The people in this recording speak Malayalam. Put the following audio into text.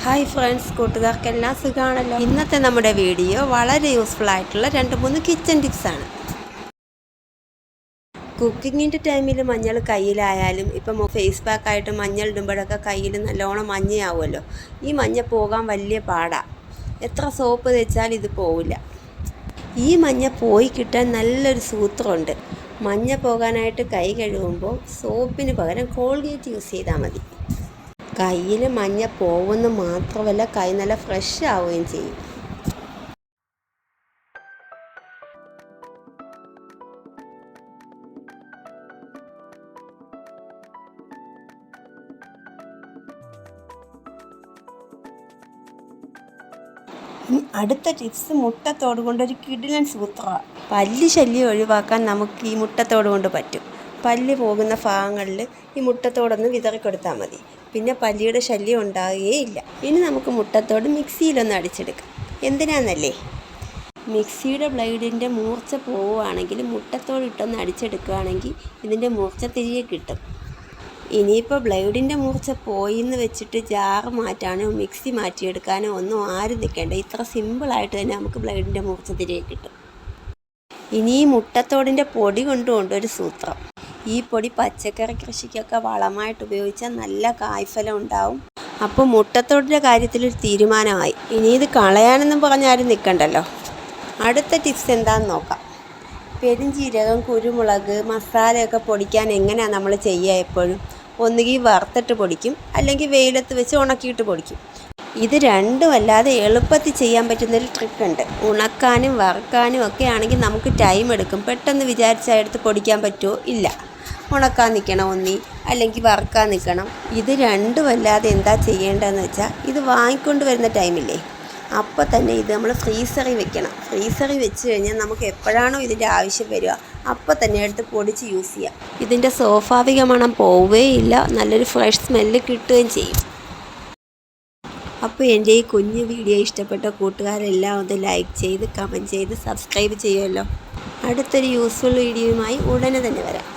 ഹായ് ഫ്രണ്ട്സ്, കൂട്ടുകാർക്കെല്ലാം സുഖമാണല്ലോ. ഇന്നത്തെ നമ്മുടെ വീഡിയോ വളരെ യൂസ്ഫുൾ ആയിട്ടുള്ള 2-3 കിച്ചൺ ടിപ്സാണ്. കുക്കിങ്ങിൻ്റെ ടൈമിൽ മഞ്ഞൾ കയ്യിലായാലും ഇപ്പം ഫേസ് പാക്കായിട്ട് മഞ്ഞൾ ഇടുമ്പോഴൊക്കെ കയ്യിൽ നല്ലോണം മഞ്ഞയാവുമല്ലോ. ഈ മഞ്ഞ പോകാൻ വലിയ പാടാണ്. എത്ര സോപ്പ് തേച്ചാലും ഇത് പോവില്ല. ഈ മഞ്ഞ പോയി കിട്ടാൻ നല്ലൊരു സൂത്രമുണ്ട്. മഞ്ഞ പോകാനായിട്ട് കൈ കഴുകുമ്പോൾ സോപ്പിന് പകരം കോൾഗേറ്റ് യൂസ് ചെയ്താൽ മതി. കയ്യിൽ മഞ്ഞ പോകുമെന്ന് മാത്രമല്ല, കൈ നല്ല ഫ്രഷ് ആവുകയും ചെയ്യും. അടുത്ത ടിപ്സ് മുട്ടത്തോട് കൊണ്ടൊരു കിടിലൻ സൂത്രമാണ്. പല്ല് ശല്യം ഒഴിവാക്കാൻ നമുക്ക് ഈ മുട്ടത്തോട് കൊണ്ട് പറ്റും. പല്ല് പോകുന്ന ഭാഗങ്ങളിൽ ഈ മുട്ടത്തോടൊന്ന് വിതറിക്കൊടുത്താൽ മതി. പിന്നെ പല്ലിയുടെ ശല്യം ഉണ്ടാകുകയില്ല. ഇനി നമുക്ക് മുട്ടത്തോട് മിക്സിയിലൊന്ന് അടിച്ചെടുക്കാം. എന്തിനാണെന്നല്ലേ, മിക്സിയുടെ ബ്ലേഡിൻ്റെ മൂർച്ച പോവുകയാണെങ്കിൽ മുട്ടത്തോട് ഇട്ടൊന്ന് അടിച്ചെടുക്കുകയാണെങ്കിൽ ഇതിൻ്റെ മൂർച്ച തിരികെ കിട്ടും. ഇനിയിപ്പോൾ ബ്ലേഡിൻ്റെ മൂർച്ച പോയിന്ന് വെച്ചിട്ട് ജാറ് മാറ്റാനോ മിക്സി മാറ്റിയെടുക്കാനോ ഒന്നും ആരും നിൽക്കേണ്ട. ഇത്ര സിമ്പിളായിട്ട് തന്നെ നമുക്ക് ബ്ലേഡിൻ്റെ മൂർച്ച തിരികെ കിട്ടും. ഇനി ഈ മുട്ടത്തോടിൻ്റെ പൊടി കൊണ്ടുകൊണ്ടൊരു സൂത്രം. ഈ പൊടി പച്ചക്കറി കൃഷിക്കൊക്കെ വളമായിട്ട് ഉപയോഗിച്ചാൽ നല്ല കായ്ഫലം ഉണ്ടാവും. അപ്പോൾ മുട്ടത്തോടിൻ്റെ കാര്യത്തിലൊരു തീരുമാനമായി. ഇനി ഇത് കളയാനൊന്നും പറഞ്ഞാലും നിൽക്കണ്ടല്ലോ. അടുത്ത ടിപ്സ് എന്താണെന്ന് നോക്കാം. പെരുംജീരകം, കുരുമുളക്, മസാലയൊക്കെ പൊടിക്കാൻ എങ്ങനെയാണ് നമ്മൾ ചെയ്യുക? എപ്പോഴും ഒന്നുകിൽ വറുത്തിട്ട് പൊടിക്കും, അല്ലെങ്കിൽ വെയിലത്ത് വെച്ച് ഉണക്കിയിട്ട് പൊടിക്കും. ഇത് രണ്ടും അല്ലാതെ എളുപ്പത്തിൽ ചെയ്യാൻ പറ്റുന്നൊരു ട്രിക്കുണ്ട്. ഉണക്കാനും വറുക്കാനും ഒക്കെ ആണെങ്കിൽ നമുക്ക് ടൈം എടുക്കും. പെട്ടെന്ന് വിചാരിച്ചാൽ എടുത്ത് പൊടിക്കാൻ പറ്റുമോ? ഇല്ല. ഉണക്കാൻ നിൽക്കണം ഒന്നി, അല്ലെങ്കിൽ വറുക്കാൻ നിൽക്കണം. ഇത് രണ്ടും അല്ലാതെ എന്താ ചെയ്യേണ്ടതെന്ന് വെച്ചാൽ, ഇത് വാങ്ങിക്കൊണ്ട് വരുന്ന ടൈമില്ലേ, അപ്പോൾ തന്നെ ഇത് നമ്മൾ ഫ്രീസറിൽ വെക്കണം. ഫ്രീസറിൽ വെച്ച് കഴിഞ്ഞാൽ നമുക്ക് എപ്പോഴാണോ ഇതിൻ്റെ ആവശ്യം വരിക അപ്പോൾ തന്നെ എടുത്ത് പൊടിച്ച് യൂസ് ചെയ്യാം. ഇതിൻ്റെ സ്വാഭാവിക മണം പോവുകയില്ല, നല്ലൊരു ഫ്രഷ് സ്മെല്ല് കിട്ടുകയും ചെയ്യും. അപ്പോൾ എൻ്റെ ഈ കുഞ്ഞു വീഡിയോ ഇഷ്ടപ്പെട്ട കൂട്ടുകാരെല്ലാം ഒന്ന് ലൈക്ക് ചെയ്ത്, കമൻറ്റ് ചെയ്ത്, സബ്സ്ക്രൈബ് ചെയ്യുമല്ലോ. അടുത്തൊരു യൂസ്ഫുൾ വീഡിയോയുമായി ഉടനെ തന്നെ വരാം.